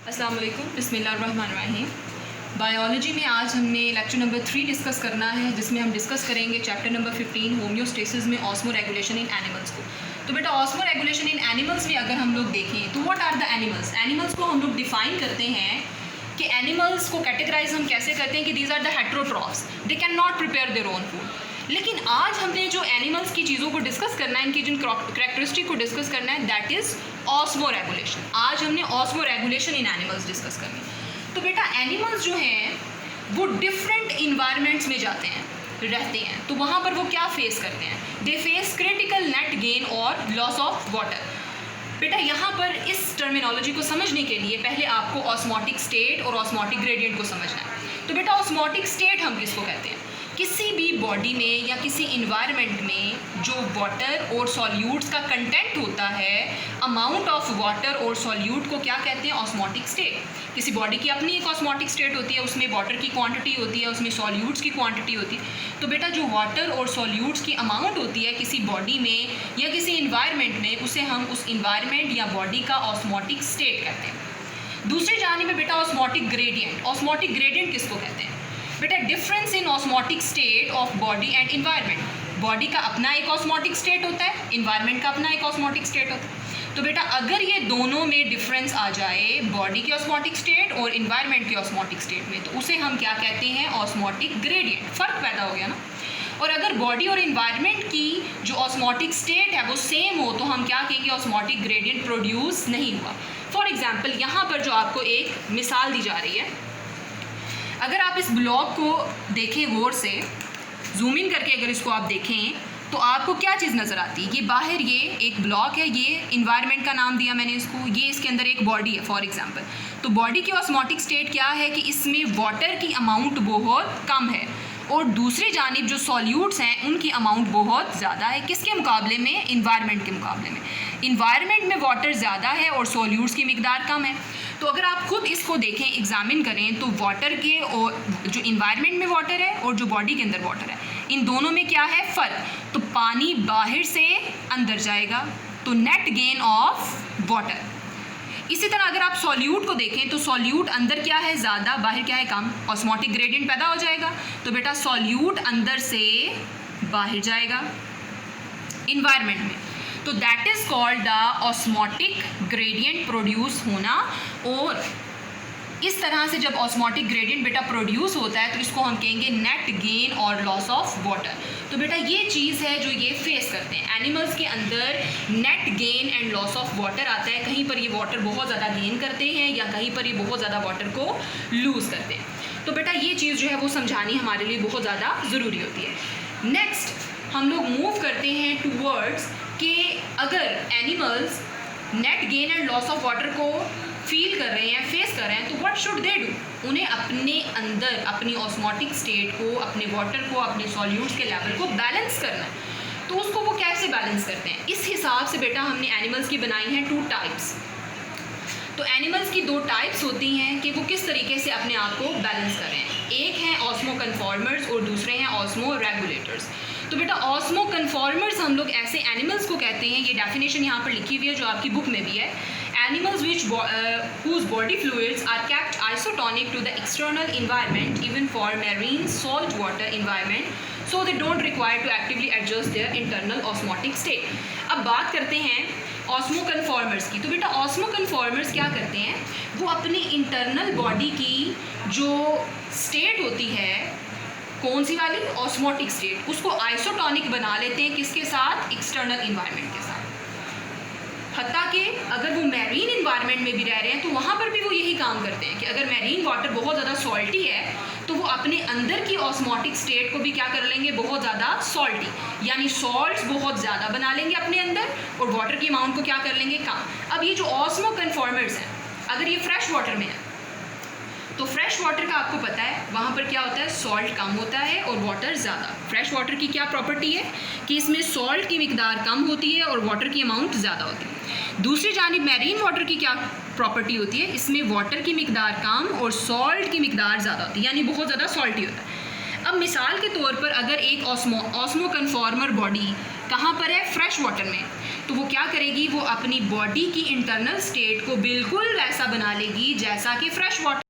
अस्सलाम वालेकुम, बिस्मिल्लाहिर्रहमानिर्रहीम। बायोलॉजी में आज हमने लेक्चर नंबर 3 डिस्कस करना है, जिसमें हम डिस्कस करेंगे चैप्टर नंबर 15 होम्योस्टेसिस में ऑस्मो रेगुलेशन इन एनिमल्स को। तो बेटा ऑस्मो रेगुलेशन इन एनिमल्स में अगर हम लोग देखें तो what are the animals. Animals को हम लोग डिफाइन करते हैं कि एनिमल्स को कैटेगराइज हम कैसे करते हैं कि these are the heterotrophs, they can not prepare their own food. लेकिन आज हमने जो एनिमल्स की चीज़ों को डिस्कस करना है, इनकी जिन करेक्टरिस्टिक को डिस्कस करना है, दैट इज़ ऑस्मो रेगुलेशन। आज हमने osmo regulation in animals discuss करनी है। तो बेटा एनिमल्स जो हैं वो डिफरेंट इन्वायरमेंट्स में जाते हैं, रहते हैं, तो वहाँ पर वो क्या फेस करते हैं? They face critical net gain और लॉस ऑफ वाटर। बेटा यहाँ पर इस टर्मिनोलॉजी को समझने के लिए पहले आपको ऑस्मोटिक स्टेट और ऑस्मोटिक ग्रेडियंट को समझना है। तो बेटा ऑस्मोटिक स्टेट हम किसको कहते हैं? किसी भी बॉडी में या किसी इन्वायरमेंट में जो वाटर और सॉल्यूट्स का कंटेंट होता है, अमाउंट ऑफ वाटर और सॉल्यूट को क्या कहते हैं? Osmotic state. किसी बॉडी की अपनी एक ऑस्मोटिक स्टेट होती है, उसमें वाटर की क्वांटिटी होती है, उसमें सॉल्यूट्स की क्वांटिटी होती है। तो बेटा जो वाटर और सॉल्यूट्स की अमाउंट होती है किसी बॉडी में या किसी इन्वायरमेंट में, उसे हम उस इन्वायरमेंट या बॉडी का ऑस्मोटिक स्टेट कहते हैं। दूसरी जानिब में बेटा ऑस्मोटिक ग्रेडियंट। ऑस्मोटिक ग्रेडियंट किसको कहते हैं? बेटा difference in osmotic state of body and environment. Body का अपना एक ऑस्मोटिक स्टेट होता है, इन्वायरमेंट का अपना एक ऑस्मोटिक स्टेट होता है। तो बेटा अगर ये दोनों में डिफरेंस आ जाए, बॉडी की ऑस्मोटिक स्टेट और इन्वायरमेंट की ऑस्मोटिक स्टेट में, तो उसे हम क्या कहते हैं? Osmotic gradient. फ़र्क पैदा हो गया ना। और अगर बॉडी और इन्वायरमेंट की जो ऑस्मोटिक स्टेट है वो सेम हो, तो हम क्या कहेंगे? ऑस्मोटिक ग्रेडियंट प्रोड्यूस नहीं हुआ। फॉर एग्जाम्पल यहाँ पर जो आपको एक मिसाल दी जा रही है, अगर आप इस ब्लॉक को देखें गौर से, जूम इन करके अगर इसको आप देखें तो आपको क्या चीज़ नज़र आती है? ये बाहर ये एक ब्लॉक है, ये इन्वायरमेंट का नाम दिया मैंने इसको, ये इसके अंदर एक बॉडी है फॉर एग्जांपल। तो बॉडी की ऑस्मोटिक स्टेट क्या है कि इसमें वाटर की अमाउंट बहुत कम है और दूसरी जानिब जो सॉल्यूट्स हैं उनकी अमाउंट बहुत ज़्यादा है। किसके मुकाबले में? इन्वायरमेंट के मुकाबले में। इन्वायरमेंट में वाटर ज़्यादा है और सॉल्यूट्स की मिकदार कम है। तो अगर आप खुद इसको देखें, एग्जामिन करें, तो वाटर के और जो इन्वायरमेंट में वाटर है और जो बॉडी के अंदर वाटर है, इन दोनों में क्या है फ़र्क? तो पानी बाहर से अंदर जाएगा, तो नेट गेन ऑफ वाटर। इसी तरह अगर आप सॉल्यूट को देखें तो सॉल्यूट अंदर क्या है? ज़्यादा, बाहर क्या है? कम। ऑस्मोटिक ग्रेडियंट पैदा हो जाएगा। तो बेटा सॉल्यूट अंदर से बाहर जाएगा इन्वायरमेंट में, तो that is called the osmotic gradient produce होना। और इस तरह से जब ऑस्मोटिक ग्रेडियंट बेटा प्रोड्यूस होता है तो इसको हम कहेंगे नेट गेन और लॉस ऑफ वाटर। तो बेटा ये चीज़ है जो ये फेस करते हैं। एनिमल्स के अंदर net gain and loss of water आता है। कहीं पर ये वाटर बहुत ज़्यादा गेन करते हैं या कहीं पर ये बहुत ज़्यादा वाटर को लूज़ करते हैं। तो बेटा ये चीज़ जो है वो समझानी हमारे लिए बहुत ज़्यादा ज़रूरी होती है। नेक्स्ट हम लोग मूव करते हैं टूवर्ड्स कि अगर animals net gain and loss of water को फील कर रहे हैं, फेस कर रहे हैं, तो व्हाट शुड दे डू? उन्हें अपने अंदर अपनी ऑस्मोटिक स्टेट को, अपने वाटर को, अपने सॉल्यूट्स के लेवल को बैलेंस करना है। तो उसको वो कैसे बैलेंस करते हैं? इस हिसाब से बेटा हमने एनिमल्स की बनाई हैं 2 टाइप्स। तो एनिमल्स की 2 टाइप्स होती हैं कि वो किस तरीके से अपने आप को बैलेंस कर रहे हैं। एक है ऑस्मो कन्फॉर्मर्स और दूसरे हैं ऑस्मो रेगुलेटर्स। तो बेटा ऑस्मो कन्फॉर्मर्स हम लोग ऐसे एनिमल्स को कहते हैं, ये डेफिनेशन यहाँ पर लिखी हुई है जो आपकी बुक में भी है। Animals whose body fluids are kept isotonic to the external environment, even for marine saltwater environment, so they don't require to actively adjust their internal osmotic state. अब बात करते हैं ऑस्मो कन्फॉर्मर्स की। तो बेटा ऑस्मो कन्फॉर्मर्स क्या करते हैं? वो अपनी इंटरनल बॉडी की जो स्टेट होती है, कौन सी वाली? ऑस्मोटिक स्टेट, उसको आइसोटॉनिक बना लेते हैं। किसके साथ? एक्सटर्नल इन्वायरमेंट के साथ। हत्ता कि अगर वो मैरीन इन्वायरमेंट में भी रह रहे हैं तो वहाँ पर भी वो यही काम करते हैं कि अगर मैरीन वाटर बहुत ज़्यादा सॉल्टी है तो वो अपने अंदर की ऑस्मोटिक स्टेट को भी क्या कर लेंगे? बहुत ज़्यादा सॉल्टी, यानी सॉल्ट्स बहुत ज़्यादा बना लेंगे अपने अंदर और वाटर की अमाउंट को क्या कर लेंगे? कम। अब ये जो ऑस्मो कन्फॉर्मर्स हैं, अगर ये फ्रेश वाटर में है तो फ्रेश वाटर का आपको पता है वहाँ पर क्या होता है? सॉल्ट कम होता है और वाटर ज़्यादा। फ्रेश वाटर की क्या प्रॉपर्टी है कि इसमें सॉल्ट की मिकदार कम होती है और वाटर की अमाउंट ज़्यादा होती है। दूसरी जानिब मैरीन वाटर की क्या प्रॉपर्टी होती है? इसमें वाटर की मिकदार कम और सॉल्ट की मिकदार ज़्यादा होती है, यानी बहुत ज़्यादा सॉल्टी होता है। अब मिसाल के तौर पर अगर एक ऑस्मो कन्फॉर्मर बॉडी कहाँ पर है? फ्रेश वाटर में। तो वो क्या करेगी? वो अपनी बॉडी की इंटरनल स्टेट को बिल्कुल वैसा बना लेगी जैसा कि फ्रेश वाटर